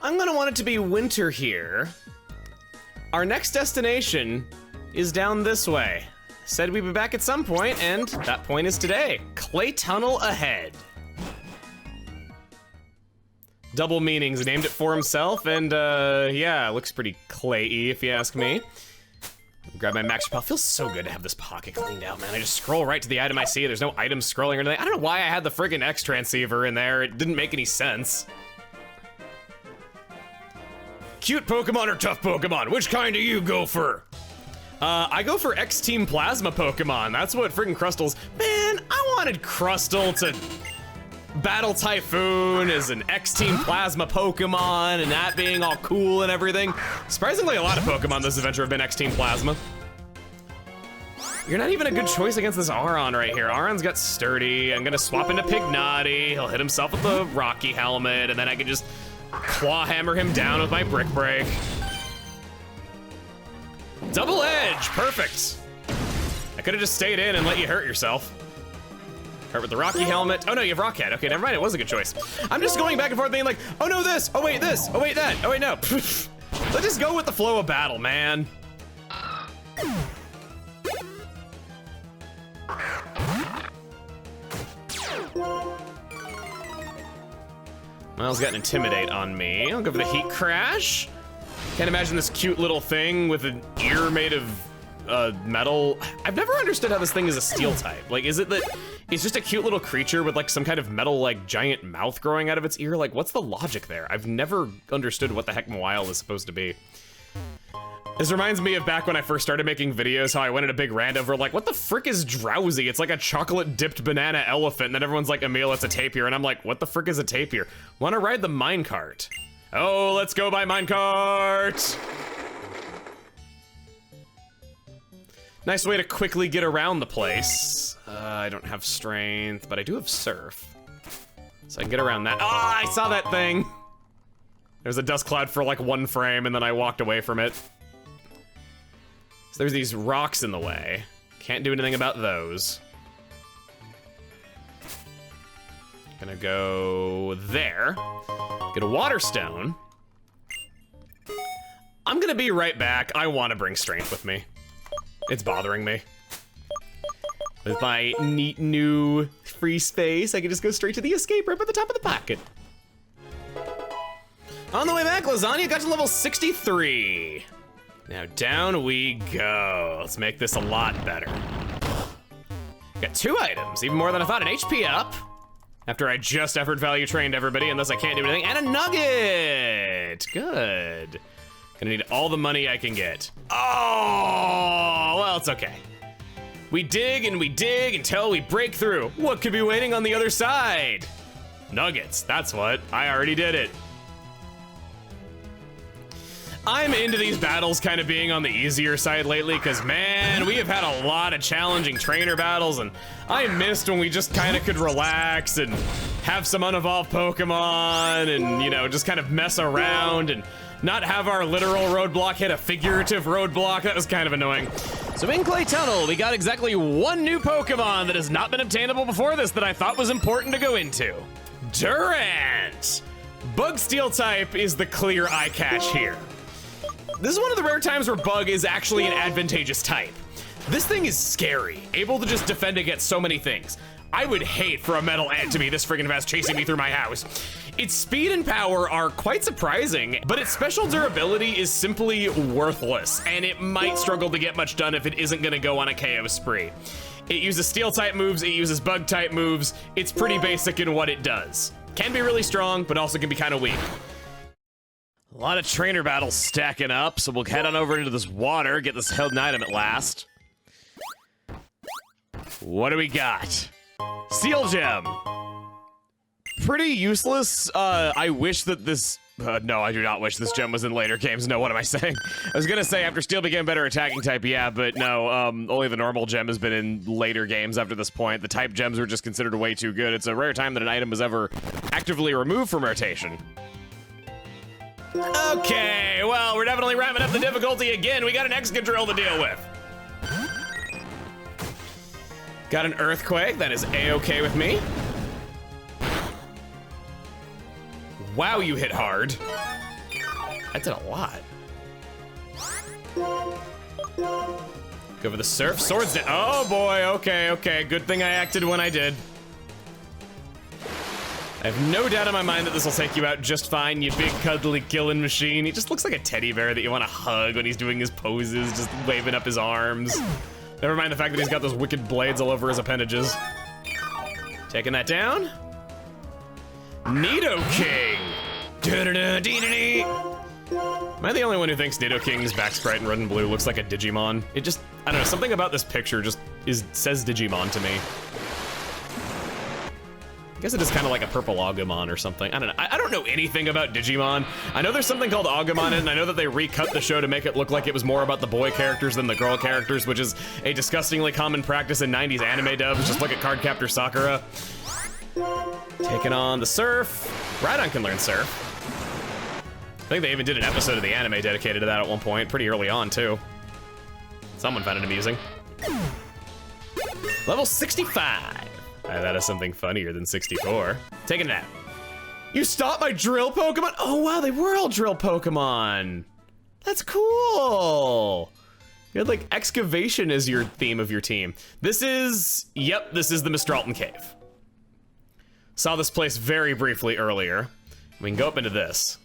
I'm gonna want it to be winter here. Our next destination is down this way. Said we'd be back at some point, and that point is today. Clay tunnel ahead. Double meanings, he named it for himself, and yeah, looks pretty clay-y if you ask me. Grab my max repel. Feels so good to have this pocket cleaned out, man. I just scroll right to the item I see. There's no item scrolling or anything. I don't know why I had the friggin' X transceiver in there. It didn't make any sense. Cute Pokemon or tough Pokemon? Which kind do you go for? I go for X-Team Plasma Pokemon. That's what friggin' Crustal's. Man, I wanted Crustal to battle Typhoon as an X-Team Plasma Pokemon and that being all cool and everything. Surprisingly, a lot of Pokemon this adventure have been X-Team Plasma. You're not even a good choice against this Aron right here. Aron's got Sturdy. I'm gonna swap into Pignati. He'll hit himself with the Rocky helmet, and then I can just claw hammer him down with my Brick Break. Double edge, perfect. I could have just stayed in and let you hurt yourself. Hurt with the Rocky helmet. Oh no, you have Rock Head. Okay, never mind, it was a good choice. I'm just going back and forth being like, oh no this, oh wait this, oh wait that, oh wait no. Let's just go with the flow of battle, man. Miles got an Intimidate on me. I'll go for the Heat Crash. Can't imagine this cute little thing with an ear made of metal. I've never understood how this thing is a steel type. Like, is it that it's just a cute little creature with like some kind of metal, like giant mouth growing out of its ear? Like, what's the logic there? I've never understood what the heck Mawile is supposed to be. This reminds me of back when I first started making videos, how I went in a big rant over like, what the frick is Drowsy? It's like a chocolate dipped banana elephant. And then everyone's like, Emil, it's a tapir. And I'm like, what the frick is a tapir? Wanna ride the minecart? Oh, let's go by minecart. Nice way to quickly get around the place. I don't have strength, but I do have surf. So I can get around that. Oh, I saw that thing. There's a dust cloud for like 1 frame and then I walked away from it. So there's these rocks in the way. Can't do anything about those. Gonna go there. Get a water stone. I'm gonna be right back. I wanna bring strength with me. It's bothering me. With my neat new free space, I can just go straight to the escape rope at the top of the pocket. On the way back, Lasagna got to level 63. Now down we go. Let's make this a lot better. Got 2 items, even more than I thought. An HP up, after I just effort value trained everybody, and thus I can't do anything, and a nugget. Good. Gonna need all the money I can get. Oh, well, it's okay. We dig and we dig until we break through. What could be waiting on the other side? Nuggets, that's what. I already did it. I'm into these battles kind of being on the easier side lately, because man, we have had a lot of challenging trainer battles, and I missed when we just kind of could relax and have some unevolved Pokemon and, you know, just kind of mess around and not have our literal roadblock hit a figurative roadblock. That was kind of annoying. So in Clay Tunnel, we got exactly 1 new Pokemon that has not been obtainable before this that I thought was important to go into. Durant! Bug Steel type is the clear eye catch here. This is one of the rare times where Bug is actually an advantageous type. This thing is scary, able to just defend against so many things. I would hate for a metal ant to be this friggin' fast chasing me through my house. Its speed and power are quite surprising, but its special durability is simply worthless, and it might struggle to get much done if it isn't gonna go on a KO spree. It uses steel type moves, it uses bug type moves. It's pretty basic in what it does. Can be really strong, but also can be kind of weak. A lot of trainer battles stacking up, so we'll head on over into this water, get this hidden item at last. What do we got? Steel Gem. Pretty useless. I wish that this... no, I do not wish this gem was in later games. No, what am I saying? I was gonna say after Steel became better attacking type, yeah, but no, only the normal gem has been in later games after this point. The type gems were just considered way too good. It's a rare time that an item was ever actively removed from rotation. Okay, well, we're definitely ramping up the difficulty again. We got an Excadrill to deal with. Got an Earthquake, that is A-okay with me. Wow, you hit hard. I did a lot. Go for the surf. Swords down. Oh boy, okay, okay. Good thing I acted when I did. I have no doubt in my mind that this will take you out just fine, you big cuddly killing machine. He just looks like a teddy bear that you want to hug when he's doing his poses, just waving up his arms. Never mind the fact that he's got those wicked blades all over his appendages. Taking that down. Nidoking. Am I the only one who thinks Nidoking's back sprite in red and blue looks like a Digimon? It just, I don't know, something about this picture just says Digimon to me. I guess it is kind of like a purple Agumon or something. I don't know. I don't know anything about Digimon. I know there's something called Agumon in it, and I know that they recut the show to make it look like it was more about the boy characters than the girl characters, which is a disgustingly common practice in 90s anime dubs. Just look at Cardcaptor Sakura. Taking on the Surf. Rhydon can learn Surf. I think they even did an episode of the anime dedicated to that at one point, pretty early on too. Someone found it amusing. Level 65. That is something funnier than 64. Taking it out. You stopped my drill Pokemon? Oh wow, they were all drill Pokemon. That's cool. You had like excavation as your theme of your team. This is, yep, this is the Mistralton Cave. Saw this place very briefly earlier. We can go up into this.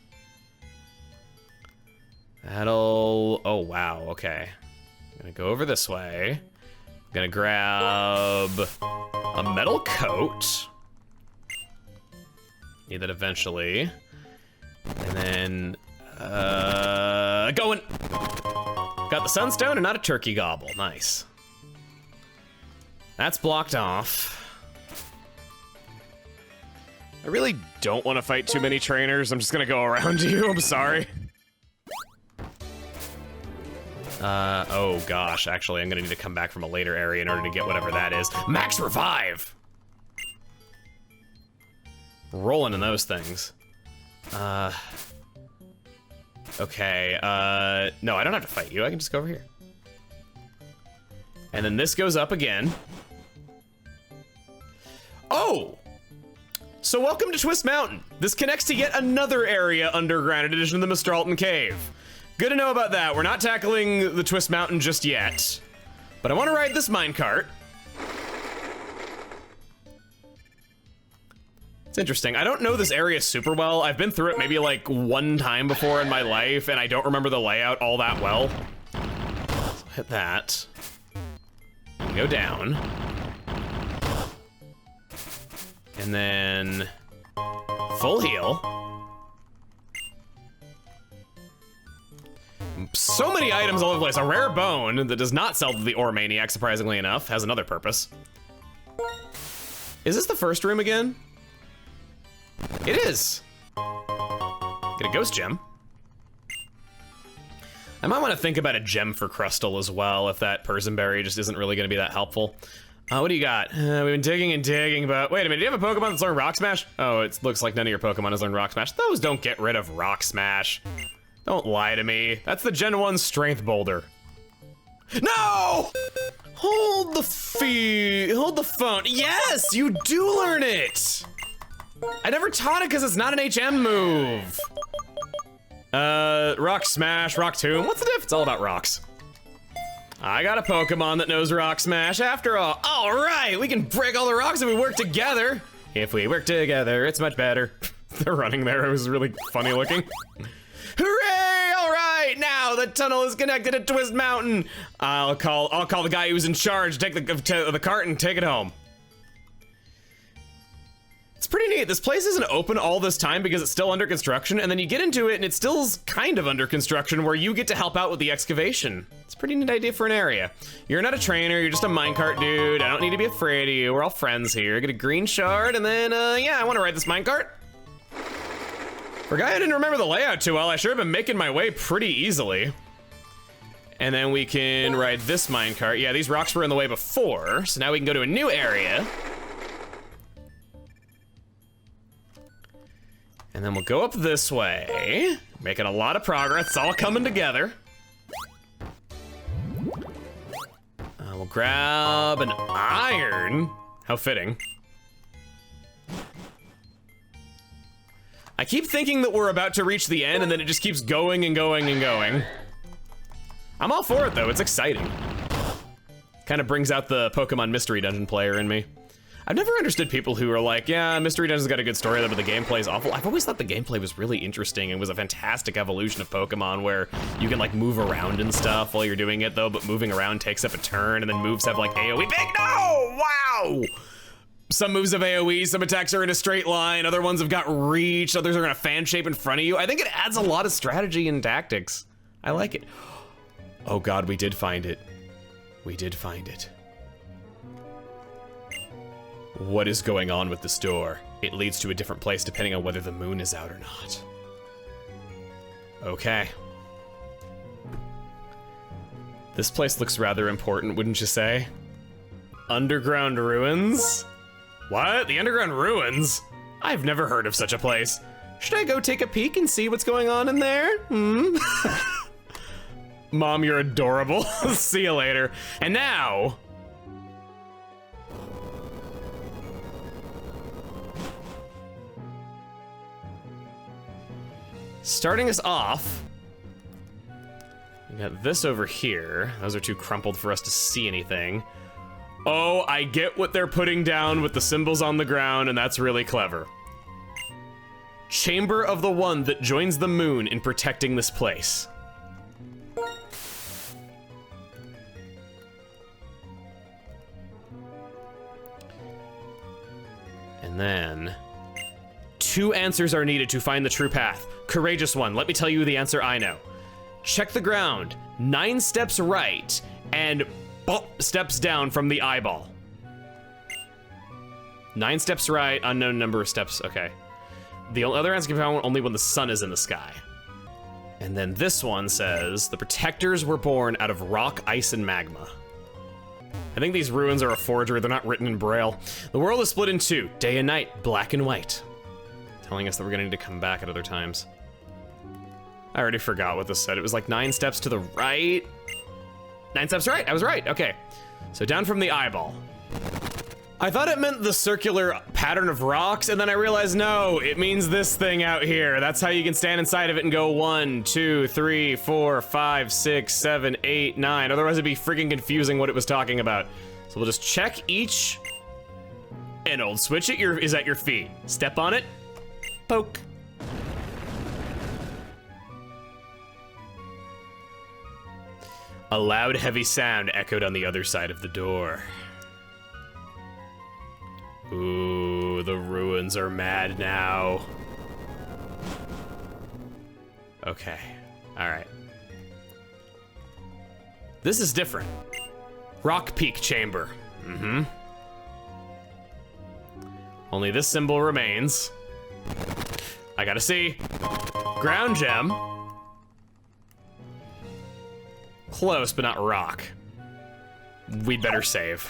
That'll, oh wow, okay. I'm gonna go over this way. I'm gonna grab a metal coat. Need that eventually. And then, going. Got the Sunstone and not a Turkey Gobble, nice. That's blocked off. I really don't want to fight too many trainers. I'm just gonna go around you, I'm sorry. Oh gosh, actually I'm gonna need to come back from a later area in order to get whatever that is. Max Revive! Rolling in those things. Okay, no, I don't have to fight you, I can just go over here. And then this goes up again. Oh! So welcome to Twist Mountain. This connects to yet another area underground in addition to the Mistralton Cave. Good to know about that. We're not tackling the Twist Mountain just yet. But I want to ride this minecart. It's interesting. I don't know this area super well. I've been through it maybe like one time before in my life, and I don't remember the layout all that well. So hit that. Go down. And then full heal. So many items all over the place. A rare bone that does not sell to the Ore Maniac, surprisingly enough, has another purpose. Is this the first room again? It is. Get a ghost gem. I might want to think about a gem for Crustle as well, if that Persimberry just isn't really going to be that helpful. What do you got? We've been digging and digging, but wait a minute, do you have a Pokemon that's learned Rock Smash? Oh, it looks like none of your Pokemon has learned Rock Smash. Those don't get rid of Rock Smash. Don't lie to me. That's the Gen 1 Strength Boulder. No! Hold the phone. Yes, you do learn it. I never taught it because it's not an HM move. Rock Smash, Rock Tomb. What's the diff? It's all about rocks. I got a Pokemon that knows Rock Smash after all. All right, we can break all the rocks if we work together. If we work together, it's much better. They're running there. It was really funny looking. Hooray! All right, now the tunnel is connected to Twist Mountain. I'll call the guy who's in charge. Take the cart and take it home. It's pretty neat. This place isn't open all this time because it's still under construction, and then you get into it and it's still kind of under construction where you get to help out with the excavation. It's a pretty neat idea for an area. You're not a trainer, you're just a minecart dude. I don't need to be afraid of you. We're all friends here. Get a green shard, and then, yeah, I want to ride this minecart. For a guy who didn't remember the layout too well, I sure have been making my way pretty easily. And then we can ride this minecart. Yeah, these rocks were in the way before, so now we can go to a new area. And then we'll go up this way. Making a lot of progress, it's all coming together. We'll grab an iron. How fitting. I keep thinking that we're about to reach the end, and then it just keeps going and going and going. I'm all for it, though. It's exciting. Kind of brings out the Pokemon Mystery Dungeon player in me. I've never understood people who are like, yeah, Mystery Dungeon's got a good story, but the gameplay is awful. I've always thought the gameplay was really interesting and was a fantastic evolution of Pokemon where you can like move around and stuff while you're doing it though, but moving around takes up a turn, and then moves have like AoE. Big no! Wow! Some moves have AoE, some attacks are in a straight line, other ones have got reach, others are in a fan shape in front of you. I think it adds a lot of strategy and tactics. I like it. Oh God, we did find it. We did find it. What is going on with this door? It leads to a different place depending on whether the moon is out or not. Okay. This place looks rather important, wouldn't you say? Underground ruins? What? The underground ruins? I've never heard of such a place. Should I go take a peek and see what's going on in there? Mom, you're adorable. See you later. And now... starting us off, we got this over here. Those are too crumpled for us to see anything. Oh, I get what they're putting down with the symbols on the ground, and that's really clever. Chamber of the One that joins the moon in protecting this place. And then... 2 answers are needed to find the true path. Courageous one, let me tell you the answer I know. Check the ground, 9 steps right, and bump steps down from the eyeball. 9 steps right, unknown number of steps, okay. The other answer can be found only when the sun is in the sky. And then this one says, the protectors were born out of rock, ice, and magma. I think these ruins are a forgery, they're not written in Braille. The world is split in 2, day and night, black and white. Telling us that we're gonna need to come back at other times. I already forgot what this said. It was like 9 steps to the right. 9 steps right, I was right, okay. So down from the eyeball. I thought it meant the circular pattern of rocks, and then I realized no, it means this thing out here. That's how you can stand inside of it and go 1, 2, 3, 4, 5, 6, 7, 8, 9. Otherwise it'd be freaking confusing what it was talking about. So we'll just check each, and old switch it is at your feet. Step on it, poke. A loud, heavy sound echoed on the other side of the door. Ooh, the ruins are mad now. Okay, all right. This is different. Rock Peak Chamber. Only this symbol remains. I gotta see. Ground gem. Close, but not rock. We'd better save.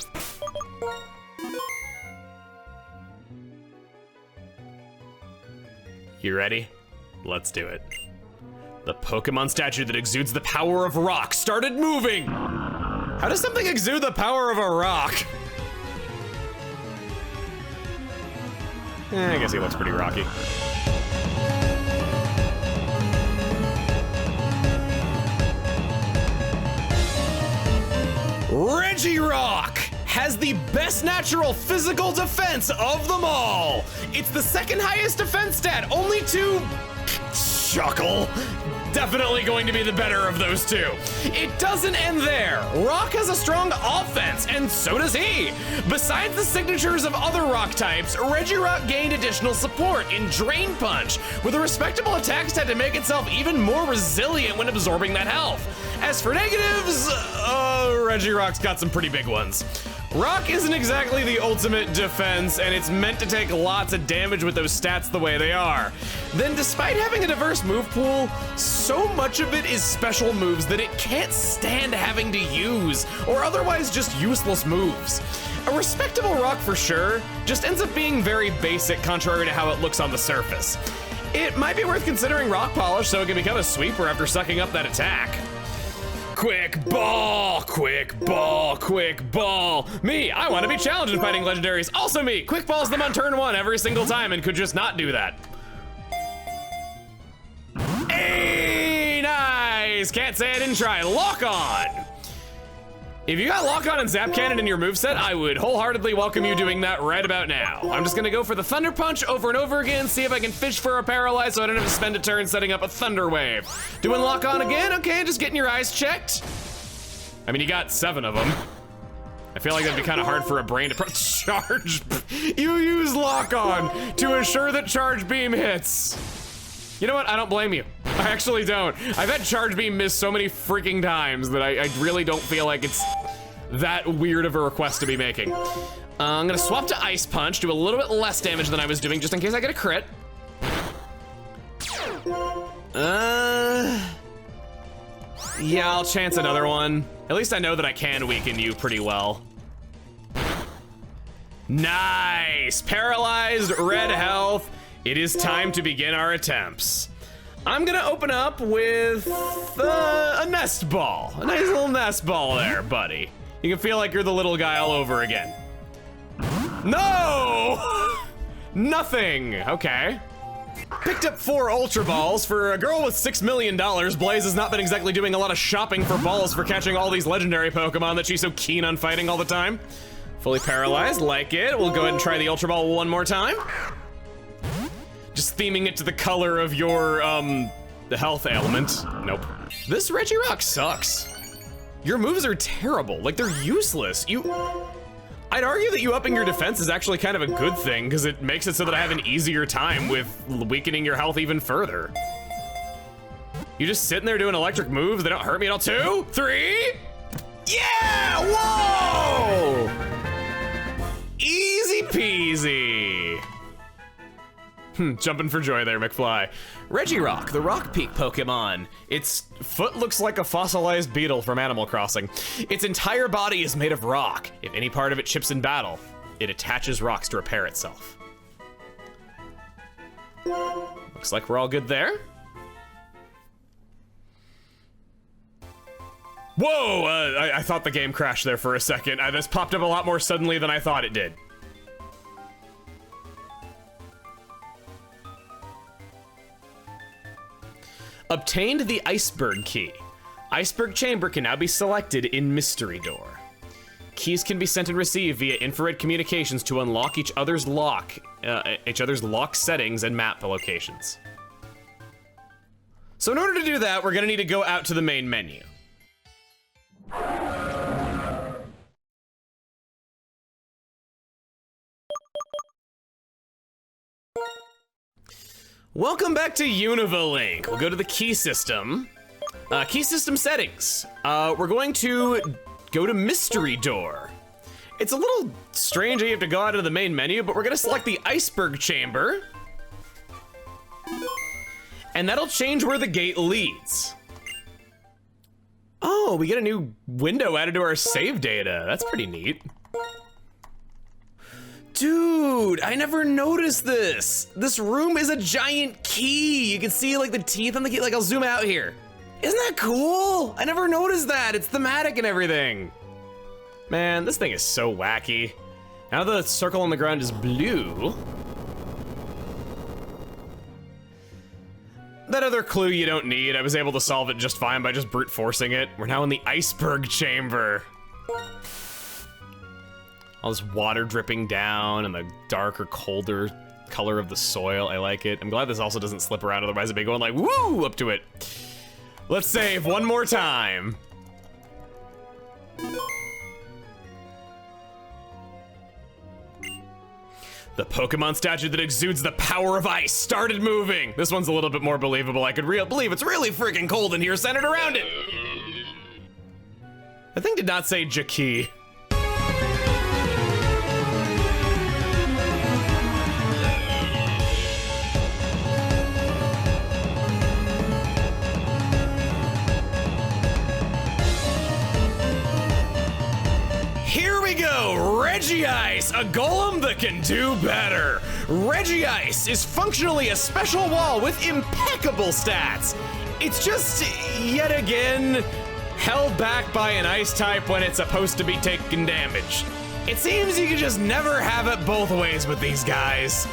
You ready? Let's do it. The Pokemon statue that exudes the power of rock started moving! How does something exude the power of a rock? I guess he looks pretty rocky. Regirock has the best natural physical defense of them all. It's the second highest defense stat, only to Chuckle. Definitely going to be the better of those two. It doesn't end there. Rock has a strong offense, and so does he. Besides the signatures of other rock types, Regirock gained additional support in Drain Punch, with a respectable attack stat to make itself even more resilient when absorbing that health. As for negatives, Regirock's got some pretty big ones. Rock isn't exactly the ultimate defense, and it's meant to take lots of damage with those stats the way they are. Then despite having a diverse move pool, so much of it is special moves that it can't stand having to use, or otherwise just useless moves. A respectable rock for sure, just ends up being very basic contrary to how it looks on the surface. It might be worth considering rock polish so it can become a sweeper after sucking up that attack. Quick ball, quick ball, quick ball. Me, I want to be challenged in fighting legendaries. Also me, quick balls them on turn 1 every single time and could just not do that. boys. Can't say I didn't try. Lock on. If you got Lock On and Zap Cannon in your moveset, I would wholeheartedly welcome you doing that right about now. I'm just gonna go for the Thunder Punch over and over again, see if I can fish for a Paralyze so I don't have to spend a turn setting up a Thunder Wave. Doing Lock On again? Okay, just getting your eyes checked. I mean, you got 7 of them. I feel like that'd be kind of hard for a brain to charge. You use Lock On to ensure that Charge Beam hits. You know what? I don't blame you. I actually don't. I've had Charge Beam miss so many freaking times that I really don't feel like it's that weird of a request to be making. I'm gonna swap to Ice Punch, do a little bit less damage than I was doing just in case I get a crit. Yeah, I'll chance another one. At least I know that I can weaken you pretty well. Nice, paralyzed, red health. It is time to begin our attempts. I'm gonna open up with a nest ball. A nice little nest ball there, buddy. You can feel like you're the little guy all over again. No! Nothing, okay. Picked up 4 Ultra Balls. For a girl with $6 million, Blaze has not been exactly doing a lot of shopping for balls for catching all these legendary Pokemon that she's so keen on fighting all the time. Fully paralyzed, like it. We'll go ahead and try the Ultra Ball one more time. Just theming it to the color of your, the health ailment. Nope. This Regirock sucks. Your moves are terrible, like they're useless. I'd argue that you upping your defense is actually kind of a good thing because it makes it so that I have an easier time with weakening your health even further. You just sitting there doing electric moves, they don't hurt me at all. 2, 3, yeah, whoa! Easy peasy. Jumping for joy there, McFly. Regirock, the rock peak Pokemon. Its foot looks like a fossilized beetle from Animal Crossing. Its entire body is made of rock. If any part of it chips in battle, it attaches rocks to repair itself. Looks like we're all good there. Whoa, I thought the game crashed there for a second. This popped up a lot more suddenly than I thought it did. Obtained the iceberg key. Iceberg chamber can now be selected in Mystery Door. Keys can be sent and received via infrared communications to unlock each other's lock settings and map locations. So in order to do that, we're gonna need to go out to the main menu. Welcome back to Univalink. We'll go to the key system. Key system settings. We're going to go to Mystery Door. It's a little strange that you have to go out of the main menu, but we're gonna select the iceberg chamber. And that'll change where the gate leads. Oh, we get a new window added to our save data. That's pretty neat. Dude, I never noticed this. This room is a giant key. You can see like the teeth on the key. Like I'll zoom out here. Isn't that cool? I never noticed that. It's thematic and everything. Man, this thing is so wacky. Now the circle on the ground is blue. That other clue you don't need. I was able to solve it just fine by just brute forcing it. We're now in the iceberg chamber. All this water dripping down and the darker, colder color of the soil. I like it. I'm glad this also doesn't slip around, otherwise I'd be going like, woo, up to it. Let's save one more time. The Pokemon statue that exudes the power of ice started moving. This one's a little bit more believable. I could believe it's really freaking cold in here centered around it. That thing did not say Jackie. Here we go, Regice, a golem that can do better. Regice is functionally a special wall with impeccable stats. It's just, yet again, held back by an ice type when it's supposed to be taking damage. It seems you can just never have it both ways with these guys.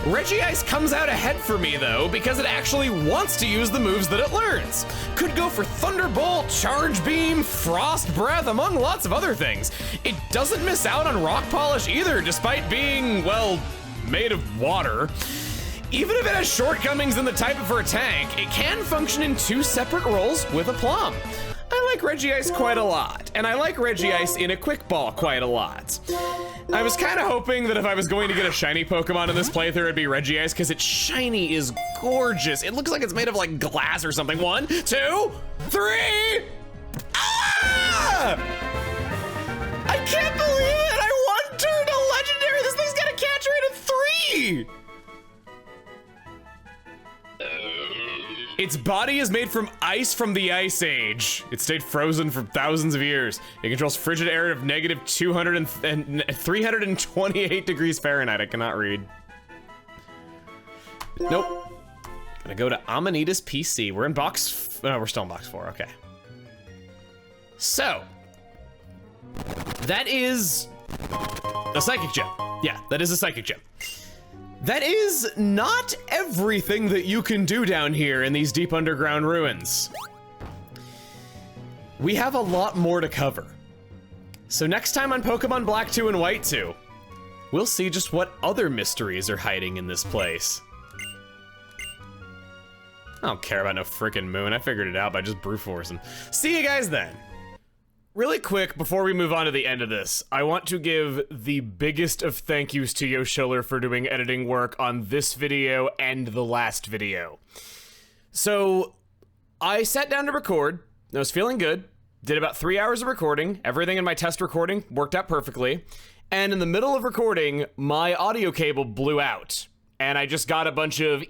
Regice comes out ahead for me though, because it actually wants to use the moves that it learns. Could go for Thunderbolt, Charge Beam, Frost Breath, among lots of other things. It doesn't miss out on Rock Polish either, despite being, well, made of water. Even if it has shortcomings in the type for a tank, it can function in 2 separate roles with aplomb. I like Regice quite a lot, and I like Regice in a quick ball quite a lot. I was kind of hoping that if I was going to get a shiny Pokemon in this playthrough, it'd be Regice, because its shiny is gorgeous. It looks like it's made of like glass or something. 1, 2, 3. Ah! I can't believe it! I one-turned a legendary! This thing's got a catch rate of 3! Its body is made from ice from the Ice Age. It stayed frozen for thousands of years. It controls frigid air of negative 328 degrees Fahrenheit. I cannot read. Nope. Gonna go to Amanitas PC. We're in box, we're still in box 4, okay. So, that is a Psychic Gem. Yeah, that is a Psychic Gem. That is not everything that you can do down here in these deep underground ruins. We have a lot more to cover. So next time on Pokemon Black 2 and White 2, we'll see just what other mysteries are hiding in this place. I don't care about no frickin' moon. I figured it out by just brute forcing. See you guys then. Really quick, before we move on to the end of this, I want to give the biggest of thank yous to Yo Schiller for doing editing work on this video and the last video. So, I sat down to record, I was feeling good, did about 3 hours of recording, everything in my test recording worked out perfectly, and in the middle of recording, my audio cable blew out, and I just got a bunch of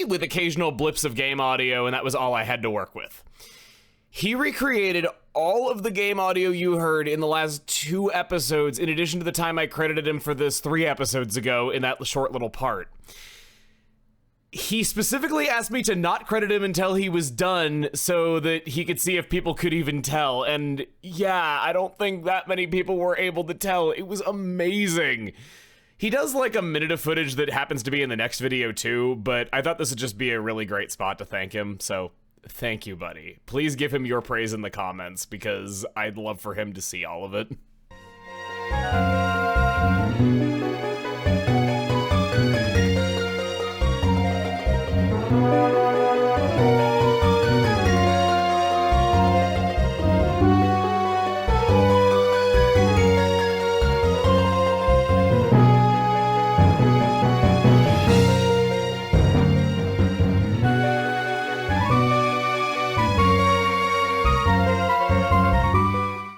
with occasional blips of game audio, and that was all I had to work with. He recreated all of the game audio you heard in the last 2 episodes, in addition to the time I credited him for this 3 episodes ago in that short little part. He specifically asked me to not credit him until he was done so that he could see if people could even tell. And yeah, I don't think that many people were able to tell. It was amazing. He does like a minute of footage that happens to be in the next video too, but I thought this would just be a really great spot to thank him, so thank you, buddy. Please give him your praise in the comments, because I'd love for him to see all of it.